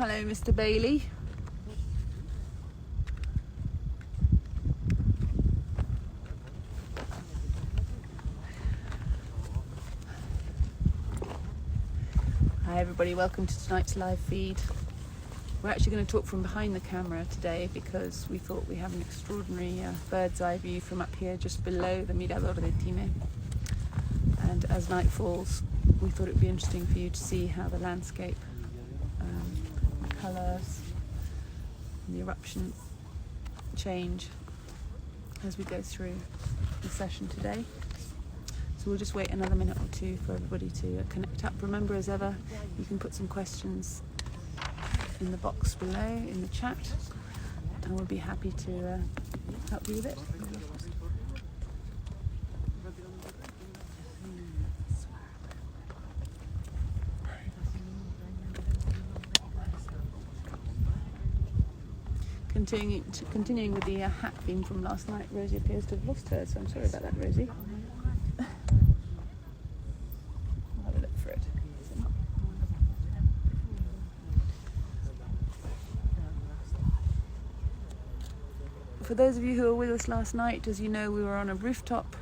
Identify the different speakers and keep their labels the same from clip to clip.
Speaker 1: hello, Mr. Bailey. Hi everybody, welcome to tonight's live feed. We're actually going to talk from behind the camera today because we thought we have an extraordinary bird's eye view from up here just below the Mirador de Time. And as night falls, we thought it would be interesting for you to see how the landscape, the colours, and the eruption change as we go through the session today. So we'll just wait another minute or two for everybody to connect up. Remember, as ever, you can put some questions in the box below in the chat, and we'll be happy to help you with it. Continuing with the hat theme from last night, Rosie appears to have lost hers, so I'm sorry about that, Rosie. I'll have a look for it. For those of you who were with us last night, as you know, we were on a rooftop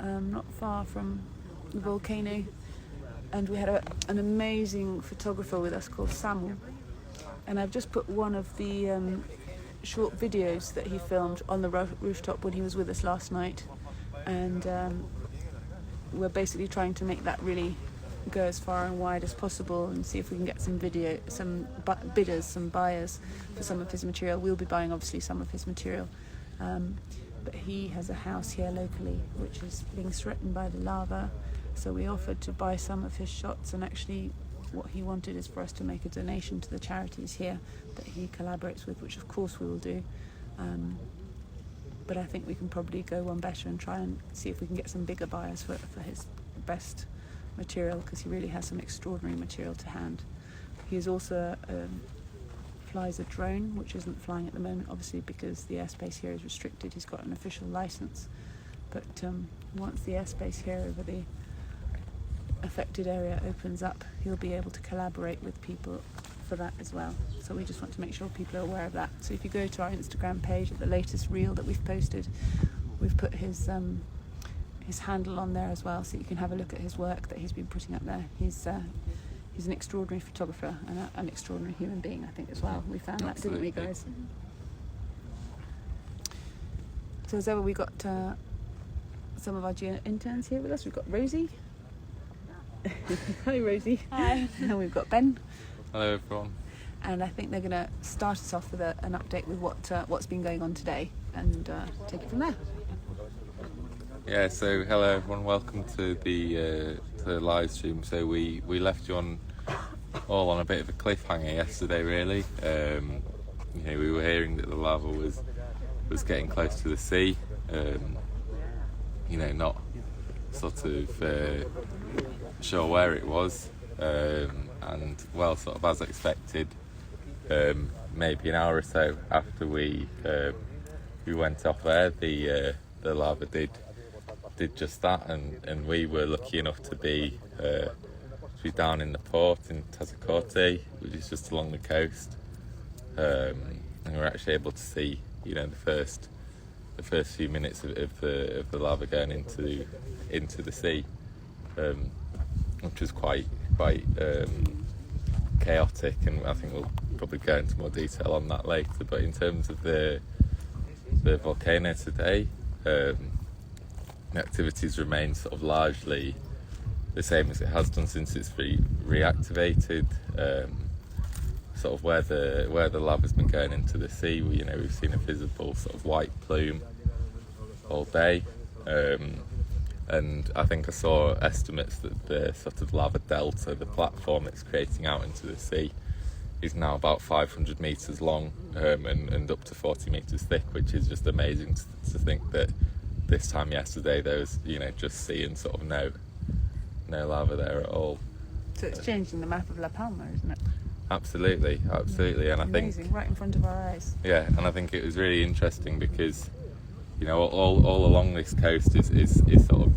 Speaker 1: not far from the volcano, and we had an amazing photographer with us called Samu, and I've just put one of the short videos that he filmed on the rooftop when he was with us last night, and we're basically trying to make that really go as far and wide as possible and see if we can get some bidders, some buyers for some of his material. We'll be buying obviously some of his material, but he has a house here locally which is being threatened by the lava, so we offered to buy some of his shots, and actually what he wanted is for us to make a donation to the charities here that he collaborates with, which of course we will do, but I think we can probably go one better and try and see if we can get some bigger buyers for his best material, because he really has some extraordinary material to hand. He is also flies a drone, which isn't flying at the moment obviously because the airspace here is restricted. He's got an official license, but once the airspace here over the affected area opens up, he'll be able to collaborate with people for that as well. So we just want to make sure people are aware of that. So if you go to our Instagram page, at the latest reel that we've posted, we've put his handle on there as well, so you can have a look at his work that he's been putting up there. He's an extraordinary photographer and an extraordinary human being, I think, as well. We found that, didn't we, guys? So as ever, we got some of our interns here with us. We've got Rosie. Hi, Rosie.
Speaker 2: Hi.
Speaker 1: And we've got Ben.
Speaker 3: Hello, everyone.
Speaker 1: And I think they're going to start us off with an update with what's been going on today, and take it from there.
Speaker 3: Yeah, so hello everyone, welcome to the live stream. So we left you on a bit of a cliffhanger yesterday, really. We were hearing that the lava was getting close to the sea. Not sort of sure where it was, and well, sort of as expected, maybe an hour or so after we went off air, the lava did just that, and we were lucky enough to be down in the port in Tazacorte, which is just along the coast, and we were actually able to see the first few minutes of the lava going into the sea, which was quite chaotic, and I think we'll probably go into more detail on that later. But in terms of the volcano today, the activities remain sort of largely the same as it has done since it's reactivated. Sort of where the lava's been going into the sea, we've seen a visible sort of white plume all day, and I think I saw estimates that the sort of lava delta, the platform it's creating out into the sea, is now about 500 metres long, and up to 40 metres thick, which is just amazing to think that this time yesterday there was just sea and sort of no lava there at all.
Speaker 1: So it's changing the map of La Palma, isn't it?
Speaker 3: Absolutely, and
Speaker 1: amazing,
Speaker 3: I think
Speaker 1: right in front of our eyes.
Speaker 3: Yeah, and I think it was really interesting because all along this coast is sort of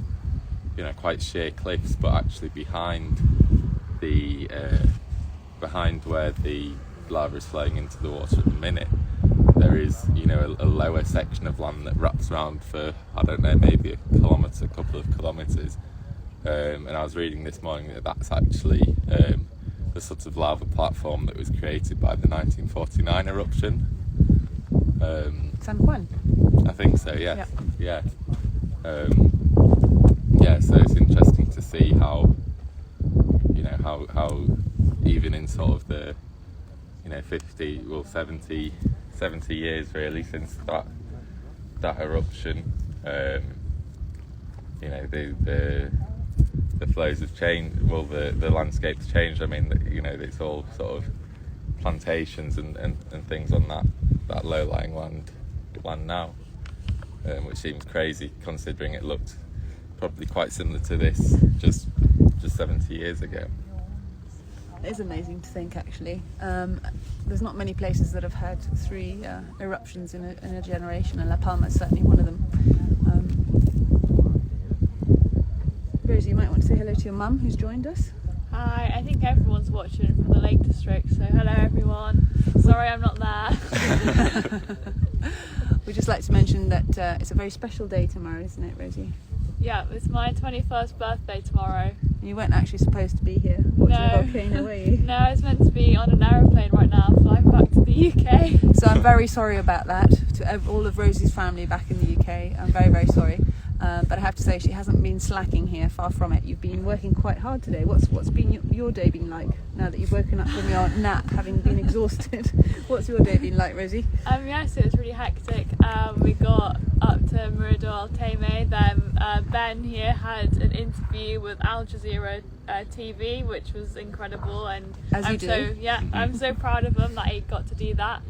Speaker 3: quite sheer cliffs, but actually behind where the lava is flowing into the water at the minute, there is, you know, a lower section of land that wraps around for, I don't know, maybe a couple of kilometres. And I was reading this morning that that's actually the sort of lava platform that was created by the 1949 eruption.
Speaker 1: San Juan.
Speaker 3: I think so, yes. Yeah. So it's interesting to see how, you know, how even in sort of the, you know, 70 years really since that eruption, you know, the flows have changed. Well, the landscape's changed. I mean, you know, it's all sort of plantations and things on that low-lying land now, which seems crazy considering it looked probably quite similar to this just 70 years ago.
Speaker 1: It is amazing to think, actually. There's not many places that have had 3 eruptions in a generation, and La Palma is certainly one of them. Rosie, you might want to say hello to your mum who's joined us.
Speaker 2: Hi, I think everyone's watching from the Lake District, so hello everyone. Sorry I'm not there.
Speaker 1: We'd just like to mention that it's a very special day tomorrow, isn't it, Rosie?
Speaker 2: Yeah, it's my 21st birthday tomorrow.
Speaker 1: You weren't actually supposed to be here watching a volcano, were you?
Speaker 2: No, I was meant to be on an aeroplane right now, flying back to the UK.
Speaker 1: So I'm very sorry about that to all of Rosie's family back in the UK. I'm very, very sorry. But I have to say, she hasn't been slacking here, far from it. You've been working quite hard today. What's been your day been like, now that you've woken up from your nap, having been exhausted? What's your day been like, Rosie?
Speaker 2: Yes, it was really hectic. We got up to Mirador Teme, then Ben here had an interview with Al Jazeera TV, which was incredible, and I'm so proud of him that he got to do that.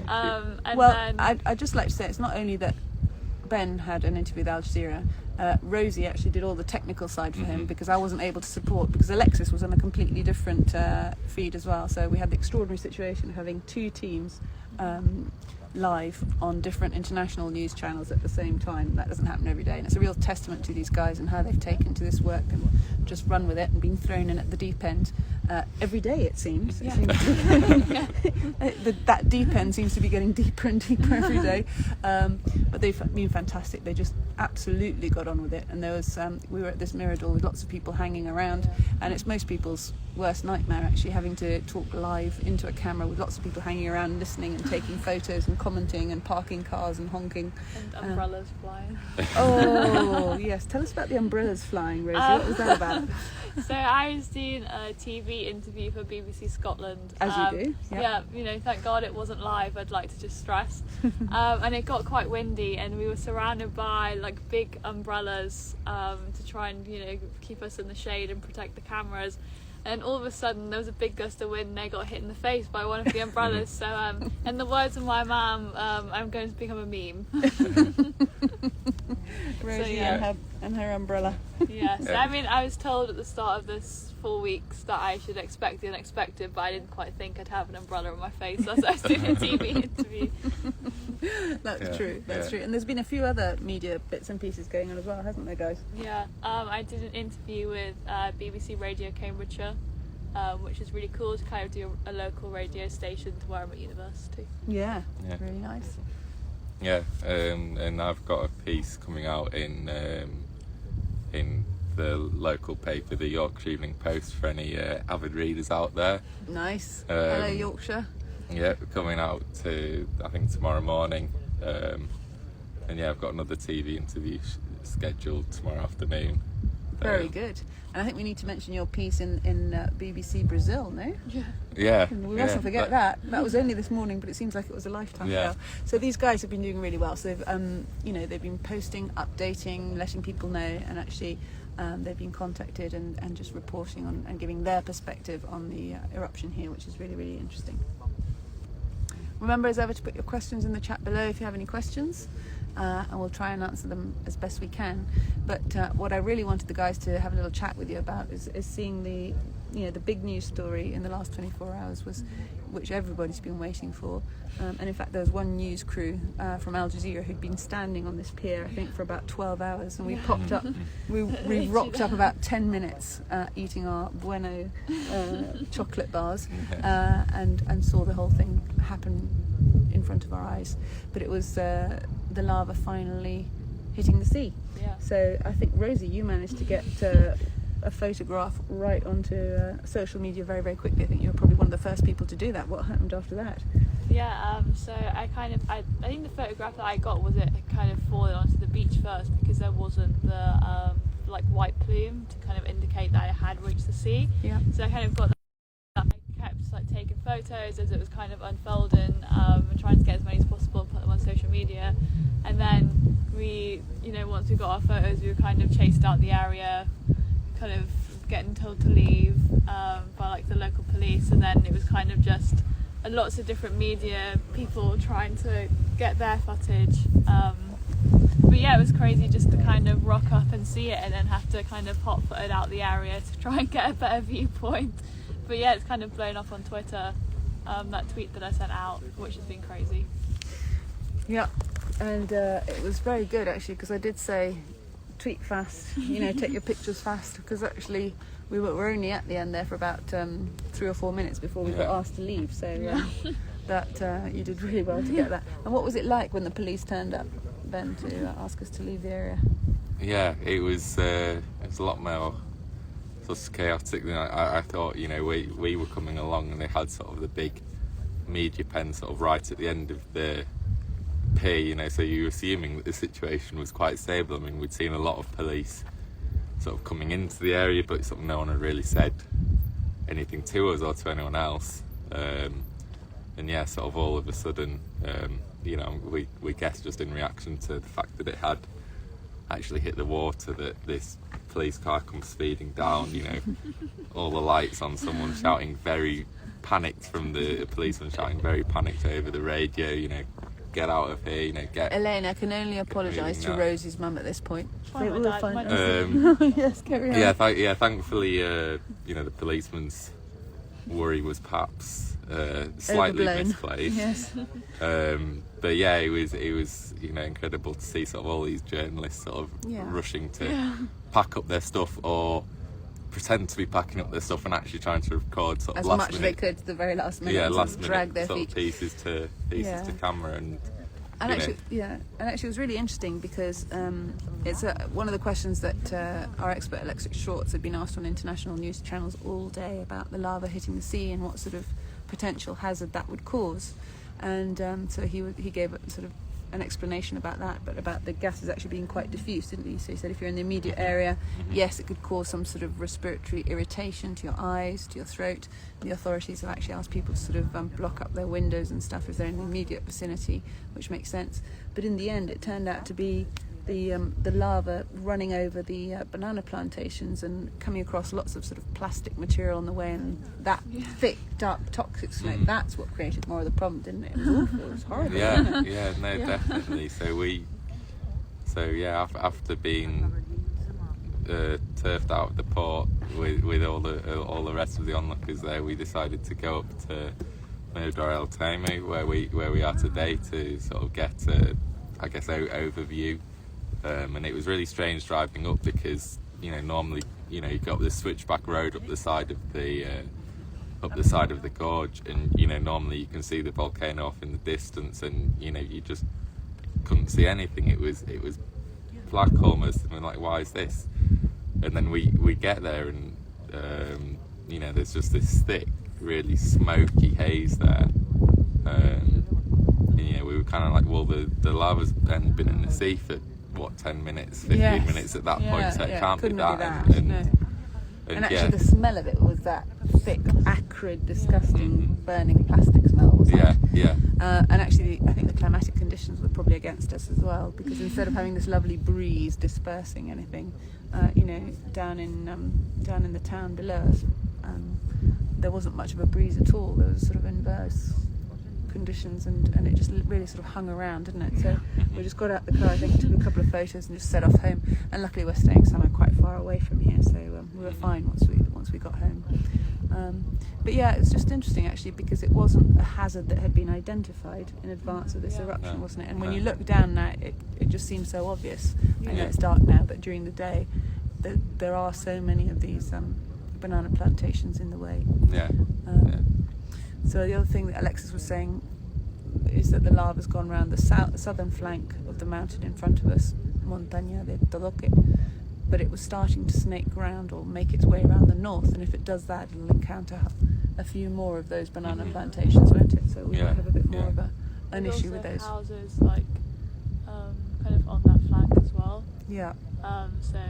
Speaker 1: I'd just like to say, it's not only that Ben had an interview with Al Jazeera, Rosie actually did all the technical side for him, because I wasn't able to support, because Alexis was on a completely different feed as well. So we had the extraordinary situation of having 2 teams live on different international news channels at the same time. That doesn't happen every day, and it's a real testament to these guys and how they've taken to this work and just run with it and been thrown in at the deep end every day, it seems.
Speaker 2: Yeah.
Speaker 1: That deep end seems to be getting deeper and deeper every day, but they've been fantastic. They just absolutely got on with it, and there was we were at this Mirador with lots of people hanging around, and it's most people's worst nightmare, actually, having to talk live into a camera with lots of people hanging around, listening and taking photos and commenting and parking cars and honking.
Speaker 2: And umbrellas flying.
Speaker 1: Oh, yes. Tell us about the umbrellas flying, Rosie. What was that about?
Speaker 2: So I was doing a TV interview for BBC Scotland.
Speaker 1: As you do.
Speaker 2: Yeah, you know, thank God it wasn't live, I'd like to just stress. And it got quite windy, and we were surrounded by like big umbrellas to try and, you know, keep us in the shade and protect the cameras. And all of a sudden there was a big gust of wind and they got hit in the face by one of the umbrellas. So in the words of my mum, I'm going to become a meme.
Speaker 1: Rosie and her umbrella.
Speaker 2: Yes, I mean, I was told at the start of this 4 weeks that I should expect the unexpected, but I didn't quite think I'd have an umbrella on my face as I was doing a TV interview.
Speaker 1: That's true. And there's been a few other media bits and pieces going on as well, hasn't there, guys?
Speaker 2: Yeah, I did an interview with BBC Radio Cambridgeshire, which is really cool to kind of do a local radio station to where I'm at university.
Speaker 1: Yeah. Really nice.
Speaker 3: Yeah, and I've got a piece coming out in the local paper, the Yorkshire Evening Post, for any avid readers out there.
Speaker 1: Nice. Hello, Yorkshire.
Speaker 3: Yeah, coming out I think tomorrow morning. And yeah, I've got another TV interview scheduled tomorrow afternoon.
Speaker 1: Very good. And I think we need to mention your piece in BBC Brazil, no?
Speaker 3: Yeah.
Speaker 1: We mustn't forget that. That was only this morning, but it seems like it was a lifetime ago. So these guys have been doing really well. So they've, they've been posting, updating, letting people know, and actually they've been contacted and just reporting on and giving their perspective on the eruption here, which is really, really interesting. Remember, as ever, to put your questions in the chat below if you have any questions. And we'll try and answer them as best we can. But what I really wanted the guys to have a little chat with you about is seeing the the big news story in the last 24 hours was, which everybody's been waiting for. And in fact, there was one news crew from Al Jazeera who'd been standing on this pier, I think, for about 12 hours. And we popped up, we rocked up about 10 minutes eating our Bueno chocolate bars and saw the whole thing happen in front of our eyes. But it was the lava finally hitting the sea.
Speaker 2: Yeah.
Speaker 1: So I think, Rosie, you managed to get a photograph right onto social media very, very quickly. I think you were probably one of the first people to do that. What happened after that?
Speaker 2: Yeah, so I think the photograph that I got was it kind of falling onto the beach first, because there wasn't the like white plume to kind of indicate that it had reached the sea.
Speaker 1: Yeah.
Speaker 2: So I kind of got that. I kept like taking photos as it was kind of unfolding, and trying to get as many as possible, put them on social media. And then we, once we got our photos, we were kind of chased out the area, kind of getting told to leave by like the local police, and then it was kind of just lots of different media people trying to get their footage. But yeah, it was crazy just to kind of rock up and see it, and then have to kind of hot footed out the area to try and get a better viewpoint. But yeah, it's kind of blown up on Twitter, that tweet that I sent out, which has been crazy.
Speaker 1: Yeah, and it was very good actually, because I did say tweet fast, take your pictures fast, because actually we were only at the end there for about 3 or 4 minutes before we got asked to leave, so that you did really well to get that. And what was it like when the police turned up then to ask us to leave the area?
Speaker 3: Yeah, it was a lot more sort of chaotic than I thought. We were coming along and they had sort of the big media pen sort of right at the end of the pier, so you were assuming that the situation was quite stable. I mean, we'd seen a lot of police sort of coming into the area, but sort of no one had really said anything to us or to anyone else. And yeah, sort of all of a sudden, we guessed just in reaction to the fact that it had actually hit the water that this police car comes speeding down, all the lights on, someone shouting very panicked from the policeman shouting very panicked over the radio, get out of here, get...
Speaker 1: Elaine, I can only apologise to Rosie's mum at this point.
Speaker 3: Yes,
Speaker 1: carry on.
Speaker 3: Yeah, thankfully, the policeman's worry was perhaps slightly
Speaker 1: overblown.
Speaker 3: Misplaced.
Speaker 1: Yes.
Speaker 3: But yeah, it was incredible to see sort of all these journalists sort of rushing to pack up their stuff or pretend to be packing up their stuff and actually trying to record sort of
Speaker 1: as
Speaker 3: last
Speaker 1: much
Speaker 3: minute,
Speaker 1: they could to the very last minute,
Speaker 3: last minute
Speaker 1: drag their
Speaker 3: sort
Speaker 1: feet.
Speaker 3: of pieces to camera and
Speaker 1: actually it was really interesting because it's one of the questions that our expert Alexis Shorts had been asked on international news channels all day about the lava hitting the sea and what sort of potential hazard that would cause, and so he gave sort of an explanation about that, but about the gases actually being quite diffuse, didn't he? So he said if you're in the immediate area, yes, it could cause some sort of respiratory irritation to your eyes, to your throat. The authorities have actually asked people to sort of block up their windows and stuff if they're in the immediate vicinity, which makes sense. But in the end, it turned out to be the lava running over the banana plantations and coming across lots of sort of plastic material on the way, and that thick, dark, toxic smoke, that's what created more of the problem, didn't it? It was awful, it was horrible.
Speaker 3: Definitely. So after being turfed out of the port with all the rest of the onlookers there, we decided to go up to Merdor El Taimi, where we are today, to sort of get overview. And it was really strange driving up because normally you go up this switchback road up the side of the gorge, and normally you can see the volcano off in the distance, and you just couldn't see anything. It was black almost, and we're like, why is this? And then we get there, and there's just this thick, really smoky haze there. We were kind of like, well, the lava's been in the sea for 10 minutes, 15 minutes at that point, so it can't be that.
Speaker 1: And actually the smell of it was that thick, acrid, disgusting, burning plastic smell, wasn't it? And actually I think the climatic conditions were probably against us as well, because instead of having this lovely breeze dispersing anything, down in the town below us, there wasn't much of a breeze at all. There was sort of inverse conditions, and it just really sort of hung around, didn't it? So we just got out the car, I think, took a couple of photos and just set off home, and luckily we're staying somewhere quite far away from here, so we were fine once we got home. But yeah, it's just interesting actually, because it wasn't a hazard that had been identified in advance of this eruption,
Speaker 3: No.
Speaker 1: wasn't it? And when you look down now, it just seems so obvious. I know it's dark now, but during the day, there are so many of these banana plantations in the way. So the other thing that Alexis was saying is that the lava's gone around the southern flank of the mountain in front of us, Montaña de Todoque, but it was starting to snake around or make its way around the north, and if it does that, it'll encounter a few more of those banana plantations, won't it? So we might have a bit more of an issue with those.
Speaker 2: Houses like kind of on that flank as well.
Speaker 1: Yeah.
Speaker 2: So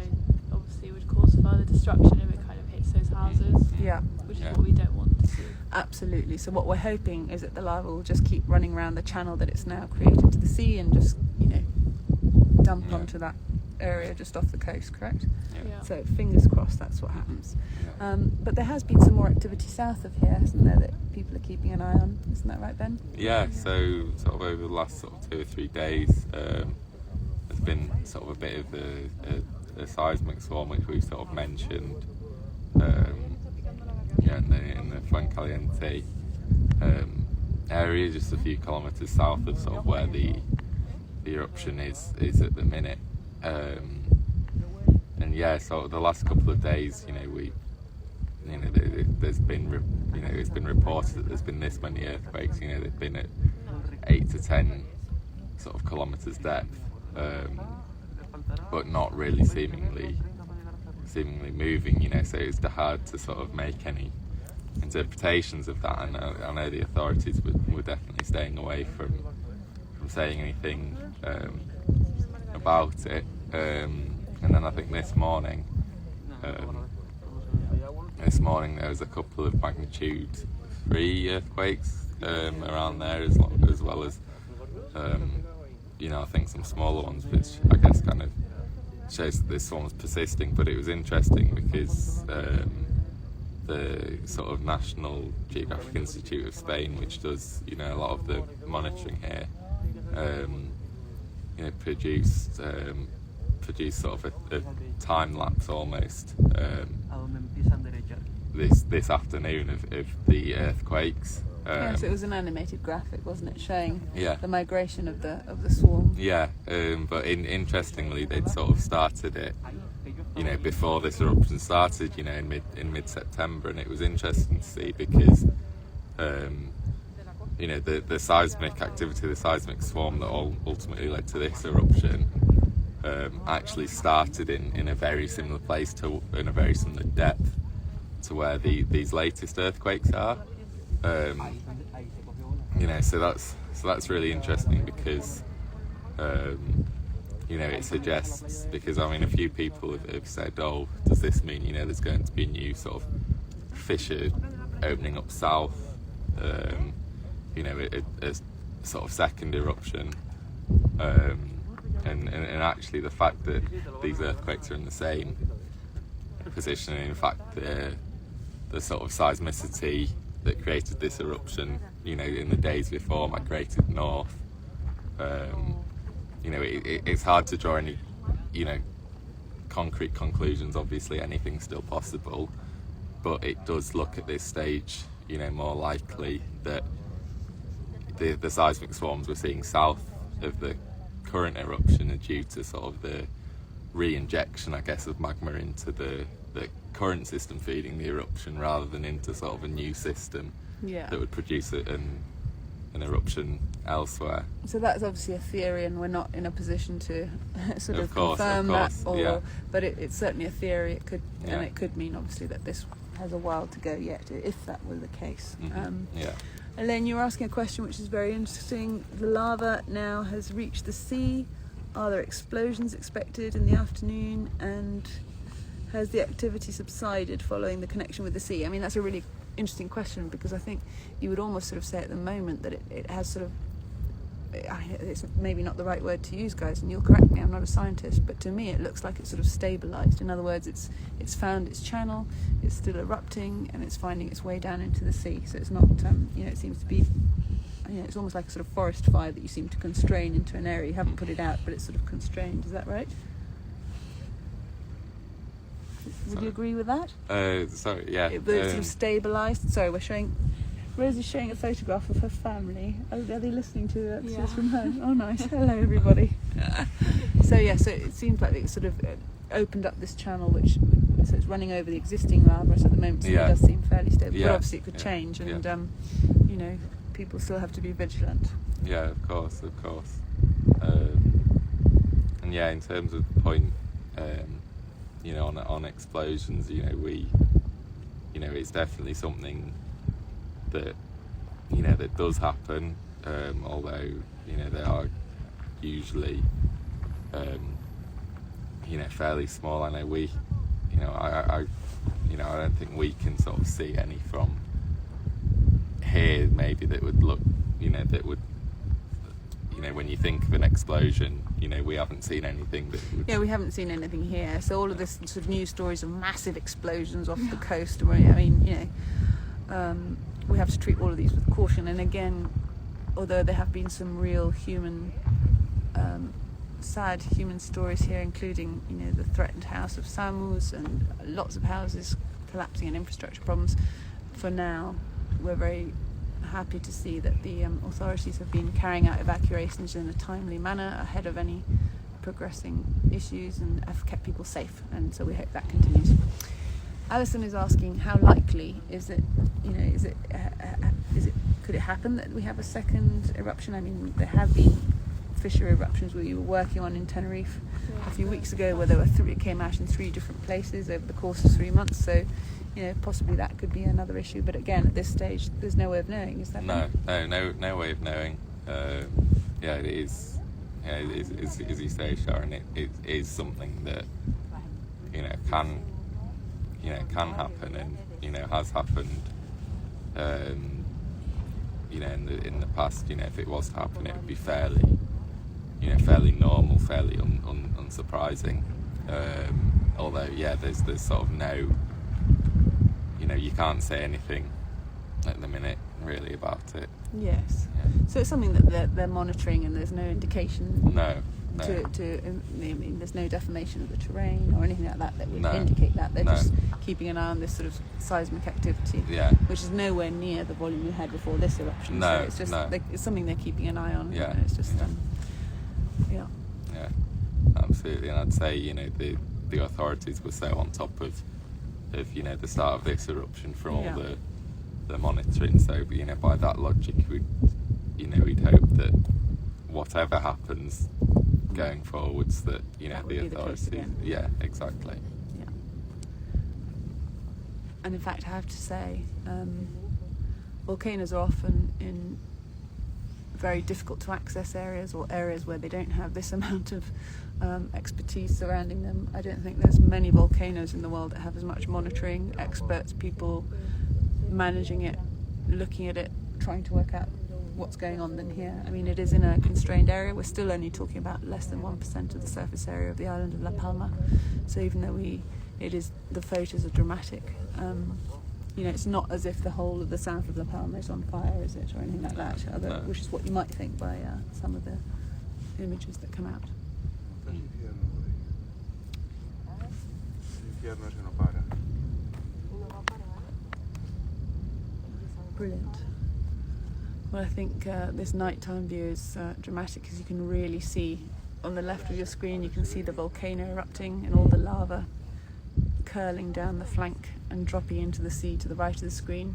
Speaker 2: obviously it would cause further destruction if it kind of hits those houses.
Speaker 1: Yeah.
Speaker 2: Which is what we don't want to see.
Speaker 1: Absolutely. So what we're hoping is that the lava will just keep running around the channel that it's now created to the sea and just, dump onto that area just off the coast, correct?
Speaker 2: Yeah.
Speaker 1: So fingers crossed that's what happens. But there has been some more activity south of here, hasn't there, that people are keeping an eye on? Isn't that right, Ben?
Speaker 3: Yeah, so sort of over the last sort of 2 or 3 days, there's been sort of a bit of a seismic swarm, which we sort of mentioned. In the Fuencaliente area, just a few kilometres south of sort of where the eruption is at the minute. And yeah, so the last couple of days, there's been, it's been reported that there's been this many earthquakes. They've been at 8 to 10 sort of kilometres depth, but not really seemingly moving. So it's hard to sort of make any interpretations of that. I know the authorities were definitely staying away from saying anything about it. And then I think this morning there was a couple of magnitude 3 earthquakes around there, as well as I think some smaller ones, which I guess kind of shows that this one's persisting. But it was interesting because the sort of National Geographic Institute of Spain, which does a lot of the monitoring here, produced sort of a time lapse almost this afternoon of the earthquakes.
Speaker 1: So it was an animated graphic, wasn't it, showing
Speaker 3: the
Speaker 1: migration of the swarm?
Speaker 3: Yeah, but interestingly, they'd sort of started it, before this eruption started, in mid-September, and it was interesting to see because, the seismic activity, the seismic swarm that ultimately led to this eruption, actually started in a very similar place in a very similar depth to where these latest earthquakes are. So that's really interesting because it suggests, because a few people have said, oh, does this mean there's going to be a new sort of fissure opening up south, a sort of second eruption, and actually the fact that these earthquakes are in the same position, and in fact the sort of seismicity that created this eruption, in the days before migrated north. It's hard to draw any, concrete conclusions. Obviously, anything's still possible, but it does look at this stage, more likely that the seismic swarms we're seeing south of the current eruption are due to sort of the re-injection, I guess, of magma into the current system feeding the eruption, rather than into sort of a new system that would produce an eruption elsewhere.
Speaker 1: So that's obviously a theory, and we're not in a position to sort of
Speaker 3: course,
Speaker 1: confirm that, but it's certainly a theory. It could, and it could mean obviously that this has a while to go yet, if that were the case. Elaine, you were asking a question which is very interesting. The lava now has reached the sea. Are there explosions expected in the afternoon, and has the activity subsided following the connection with the sea? That's a really interesting question, because I think you would almost sort of say at the moment that it has sort of, it's maybe not the right word to use, guys, and you'll correct me, I'm not a scientist, but to me it looks like it's sort of stabilised. In other words, it's found its channel, it's still erupting, and it's finding its way down into the sea. So it's not, it seems to be, it's almost like a sort of forest fire that you seem to constrain into an area. You haven't put it out, but it's sort of constrained. Is that right? Would you agree with that?
Speaker 3: Sorry, yeah.
Speaker 1: It's sort of stabilised. Sorry, Rosie's showing a photograph of her family. Oh, are they listening to us from home? Oh, nice. Hello, everybody. So it seems like it sort of opened up this channel, so it's running over the existing lava. So at the moment, it does seem fairly stable. But obviously, it could change, and you know, people still have to be vigilant. Yeah,
Speaker 3: of course. And yeah, in terms of the point, you know, on explosions, you know, it's definitely something that, you know, that does happen, although, you know, they are usually, you know, fairly small. I know I don't think we can sort of see any from here, maybe, that would look, you know, when you think of an explosion, you know, we haven't seen anything that would...
Speaker 1: Yeah, we haven't seen anything here. So all of this sort of news stories of massive explosions off the coast, I mean, you know, we have to treat all of these with caution. And again, although there have been some real sad human stories here, including, you know, the threatened house of Samu's and lots of houses collapsing and infrastructure problems, for now, we're very happy to see that the authorities have been carrying out evacuations in a timely manner ahead of any progressing issues, and have kept people safe, and so we hope that continues. Alison is asking, how likely is it, you know, could it happen that we have a second eruption? I mean, there have been fissure eruptions we were working on in Tenerife a few weeks ago, where it came out in 3 different places over the course of 3 months, so, you know, possibly that could be another issue. But again, at this stage, there's no way of knowing, is there?
Speaker 3: No way of knowing. Yeah, it is. Yeah, it is, as you say, Sharon. It is something that, you know, can happen, and, you know, has happened. You know, in the past, you know, if it was to happen, it would be fairly normal, fairly unsurprising. Although, yeah, there's sort of no, you know, you can't say anything at the minute really about it.
Speaker 1: Yes. Yeah. So it's something that they're monitoring, and there's no indication.
Speaker 3: No.
Speaker 1: I mean, there's no deformation of the terrain or anything like that would indicate that. They're just keeping an eye on this sort of seismic activity, which is nowhere near the volume we had before this eruption.
Speaker 3: No,
Speaker 1: so it's just it's something they're keeping an eye on.
Speaker 3: Yeah.
Speaker 1: And it's just
Speaker 3: Yeah, absolutely. And I'd say, you know, the authorities were so on top of you know, the start of this eruption from all the monitoring. So, you know, by that logic, we'd hope that whatever happens going forwards, that, you know, the authorities, exactly.
Speaker 1: Yeah. And in fact, I have to say, volcanoes are often in very difficult to access areas, or areas where they don't have this amount of expertise surrounding them. I don't think there's many volcanoes in the world that have as much monitoring, experts, people managing it, looking at it, trying to work out what's going on than here. I mean, it is in a constrained area. We're still only talking about less than 1% of the surface area of the island of La Palma. So even though the photos are dramatic, you know, it's not as if the whole of the south of La Palma is on fire, is it, or anything like that, which is what you might think by some of the images that come out. Brilliant. Well, I think this nighttime view is dramatic, because you can really see on the left of your screen, you can see the volcano erupting and all the lava curling down the flank and dropping into the sea to the right of the screen.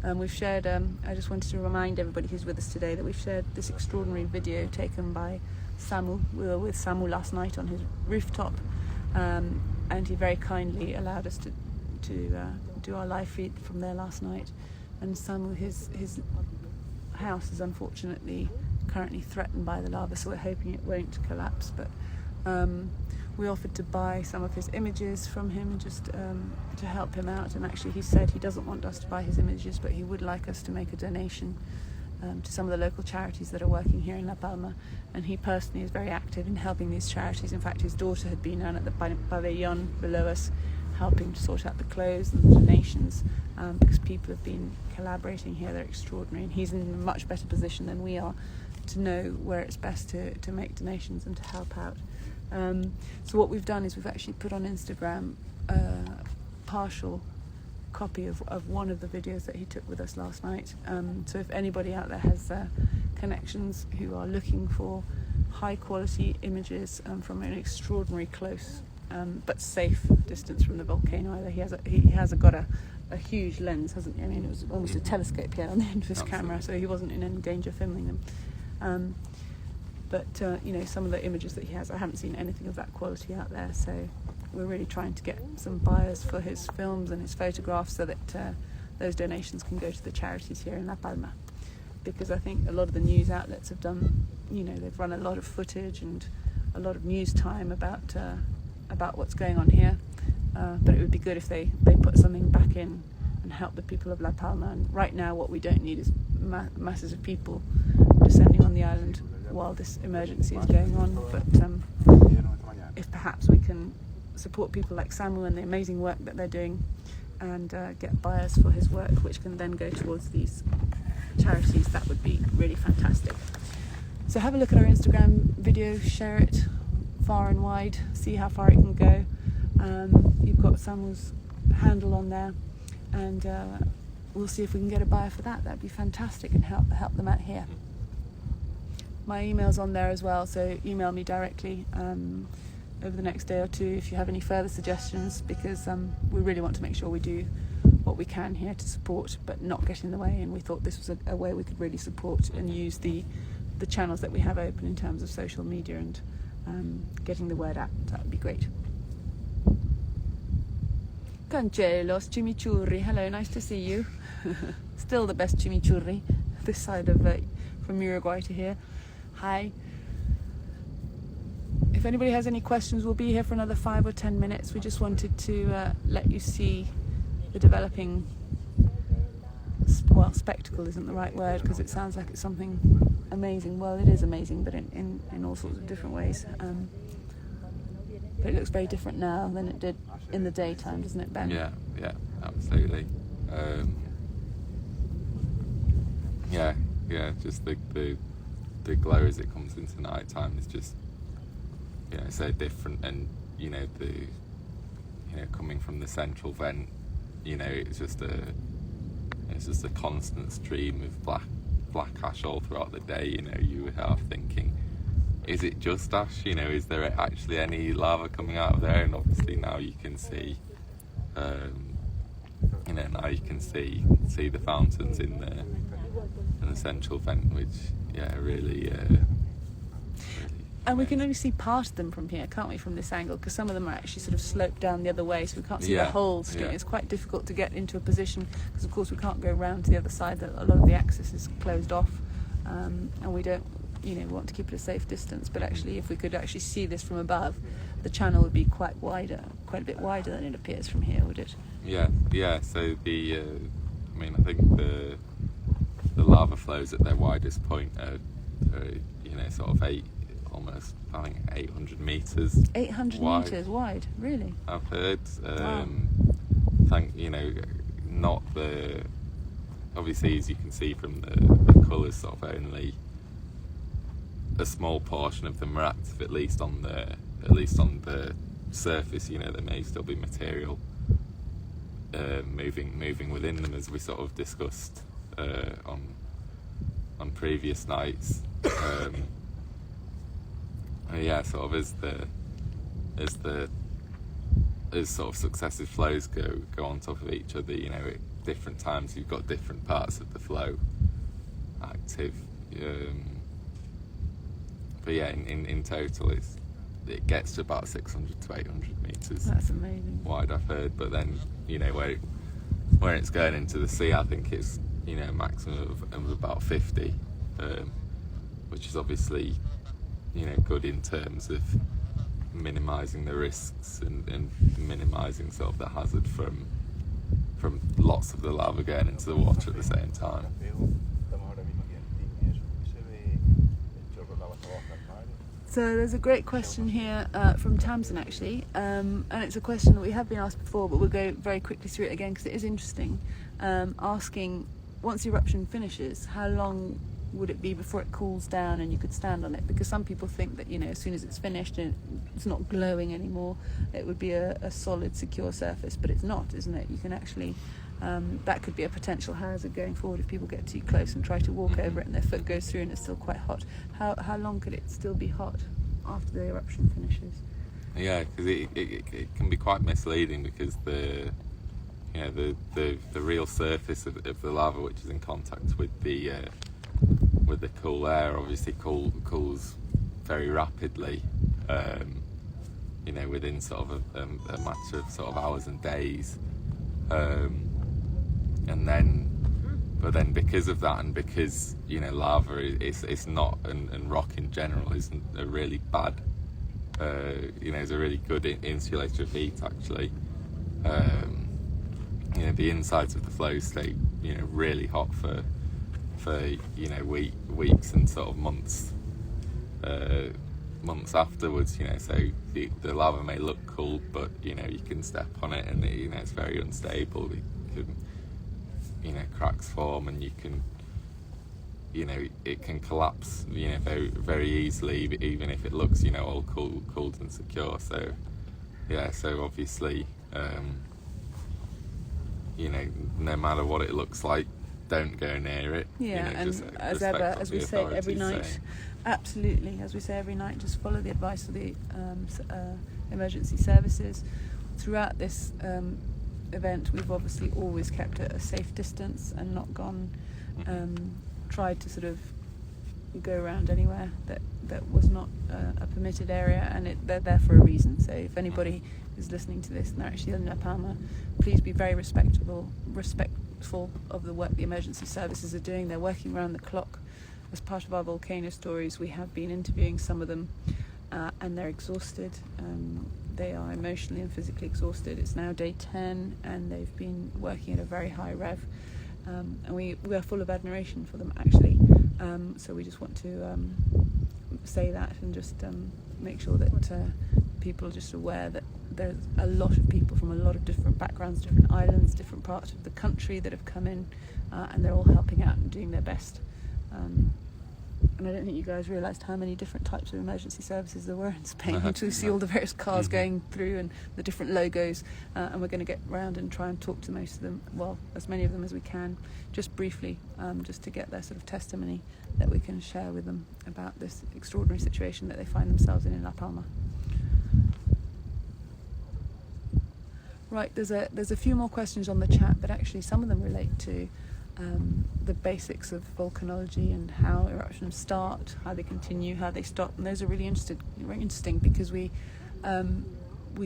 Speaker 1: We've shared, I just wanted to remind everybody who's with us today that we've shared this extraordinary video taken by Samu. We were with Samu last night on his rooftop, and he very kindly allowed us to do our live feed from there last night. And Samu, his house is unfortunately currently threatened by the lava, so we're hoping it won't collapse, but we offered to buy some of his images from him, just to help him out. And actually, he said he doesn't want us to buy his images, but he would like us to make a donation to some of the local charities that are working here in La Palma. And he personally is very active in helping these charities. In fact, his daughter had been down at the pavilion below us, helping to sort out the clothes and the donations, because people have been collaborating here. They're extraordinary, and he's in a much better position than we are to know where it's best to make donations and to help out. So what we've done is we've actually put on Instagram a partial copy of one of the videos that he took with us last night. So if anybody out there has connections who are looking for high quality images from an extraordinary close but safe distance from the volcano, either he has got a huge lens, hasn't he? I mean, it was almost a telescope here on the end of his camera, so he wasn't in any danger filming them. But you know, some of the images that he has, I haven't seen anything of that quality out there. So we're really trying to get some buyers for his films and his photographs, so that those donations can go to the charities here in La Palma. Because I think a lot of the news outlets have done, you know, they've run a lot of footage and a lot of news time about what's going on here. But it would be good if they put something back in and help the people of La Palma. And right now what we don't need is masses of people descending on the island while this emergency is going on. But if perhaps we can support people like Samu and the amazing work that they're doing, and get buyers for his work, which can then go towards these charities, that would be really fantastic. So have a look at our Instagram video, share it far and wide, see how far it can go. You've got Samu's handle on there, and we'll see if we can get a buyer for that. That'd be fantastic, and help them out here. My email's on there as well, so email me directly over the next day or two if you have any further suggestions, because we really want to make sure we do what we can here to support, but not get in the way. And we thought this was a way we could really support and use the channels that we have open in terms of social media and getting the word out. That would be great. Cancelos, chimichurri. Hello, nice to see you. Still the best chimichurri this side of from Uruguay to here. Hi. If anybody has any questions, we'll be here for another 5 or 10 minutes. We just wanted to let you see the developing, well, spectacle isn't the right word, because it sounds like it's something amazing. Well, it is amazing, but in all sorts of different ways. But it looks very different now than it did in the daytime, doesn't it, Ben?
Speaker 3: Yeah, absolutely. Just the glow as it comes into night time is just, you know, so different. And coming from the central vent, you know, it's just a constant stream of black ash all throughout the day. You know, you were half thinking, is it just ash? You know, is there actually any lava coming out of there? And obviously now you can see, see the fountains in the central vent, which really.
Speaker 1: And we can only see part of them from here, can't we, from this angle? Because some of them are actually sort of sloped down the other way, so we can't see the whole stream. Yeah. It's quite difficult to get into a position, because of course we can't go round to the other side. A lot of the access is closed off, and we don't, we want to keep it a safe distance. But actually, if we could actually see this from above, the channel would be quite a bit wider than it appears from here, would it?
Speaker 3: Yeah. So I think the lava flows at their widest point are sort of almost 800 metres
Speaker 1: 800
Speaker 3: wide.
Speaker 1: metres wide, really?
Speaker 3: I've heard.
Speaker 1: Wow.
Speaker 3: Not the, obviously, as you can see from the colours, sort of only a small portion of them are active, at least on the surface. There may still be material moving within them, as we sort of discussed on previous nights. Sort of as sort of successive flows go on top of each other, at different times you've got different parts of the flow active. But in total it gets to about 600 to 800 metres.
Speaker 1: That's amazing.
Speaker 3: Wide, I've heard. But then, where it's going into the sea, I think it's, a maximum of about 50, which is obviously, good in terms of minimising the risks and minimising sort of the hazard from lots of the lava going into the water at the same time.
Speaker 1: So there's a great question here from Tamsin, actually, and it's a question that we have been asked before, but we'll go very quickly through it again because it is interesting. Asking, once the eruption finishes, how long would it be before it cools down and you could stand on it? Because some people think that, as soon as it's finished and it's not glowing anymore, it would be a solid, secure surface, but it's not, isn't it? You can actually, that could be a potential hazard going forward if people get too close and try to walk over it and their foot goes through and it's still quite hot. How long could it still be hot after the eruption finishes?
Speaker 3: Yeah, because it can be quite misleading, because the real surface of the lava, which is in contact with the cool air, obviously cools very rapidly, within sort of a matter of sort of hours and days, but then because of that, and because lava it's not, and rock in general isn't a really bad, is a really good insulator of heat, actually. The insides of the flows stay really hot for weeks and sort of months afterwards, so the lava may look cool, but you can step on it and it's very unstable. It can cracks form, and you can it can collapse very, very easily, even if it looks all cooled and secure. So obviously no matter what it looks like, don't go near it.
Speaker 1: And as ever, as we say every night, absolutely, as we say every night, just follow the advice of the emergency services. Throughout this event, we've obviously always kept a safe distance and not gone, tried to sort of go around anywhere that was not a permitted area, and they're there for a reason. So if anybody is listening to this and they're actually in Palma, please be very respectful of the work the emergency services are doing. They're working around the clock. As part of our volcano stories, we have been interviewing some of them, and they're exhausted. They are emotionally and physically exhausted. It's now day 10 and they've been working at a very high rev, and we are full of admiration for them, actually. So we just want to say that, and just make sure that people are just aware that there's a lot of people from a lot of different backgrounds, different islands, different parts of the country that have come in, and they're all helping out and doing their best. And I don't think you guys realised how many different types of emergency services there were in Spain, to see all the various cars going through and the different logos, and we're going to get round and try and talk to most of them, well, as many of them as we can, just briefly, just to get their sort of testimony that we can share with them about this extraordinary situation that they find themselves in La Palma. Right, there's a few more questions on the chat, but actually some of them relate to the basics of volcanology and how eruptions start, how they continue, how they stop, and those are really interesting because we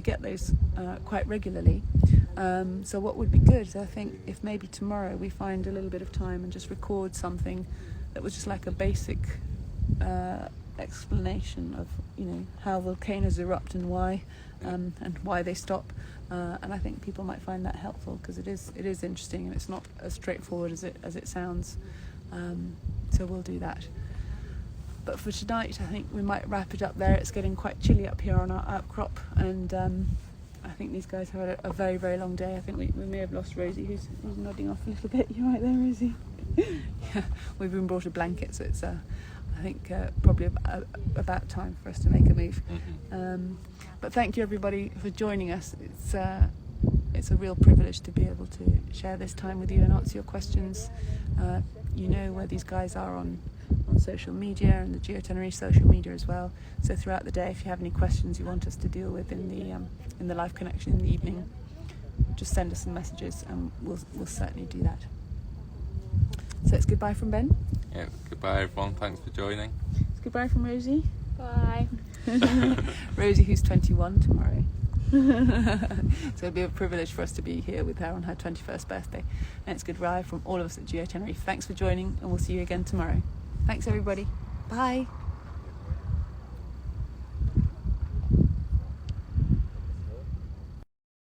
Speaker 1: get those quite regularly. So what would be good is, I think, if maybe tomorrow we find a little bit of time and just record something that was just like a basic explanation of how volcanoes erupt and why they stop, and I think people might find that helpful, because it is interesting and it's not as straightforward as it sounds. So we'll do that. But for tonight, I think we might wrap it up there. It's getting quite chilly up here on our outcrop, and I think these guys have had a very, very long day. I think we may have lost Rosie, who's nodding off a little bit. You're right there, Rosie. Yeah, we've been brought a blanket, so it's I think probably about time for us to make a move. But thank you, everybody, for joining us. It's a real privilege to be able to share this time with you and answer your questions. You know where these guys are on social media, and the GeoTenerife social media as well. So throughout the day, if you have any questions you want us to deal with in the live connection in the evening, just send us some messages, and we'll certainly do that. So it's goodbye from Ben.
Speaker 3: Yeah, goodbye everyone, thanks for joining.
Speaker 1: It's goodbye from Rosie.
Speaker 2: Bye.
Speaker 1: Rosie, who's 21 tomorrow. So it'll be a privilege for us to be here with her on her 21st birthday. And it's goodbye from all of us at GeoTenerife. Thanks for joining, and we'll see you again tomorrow. Thanks, everybody. Bye.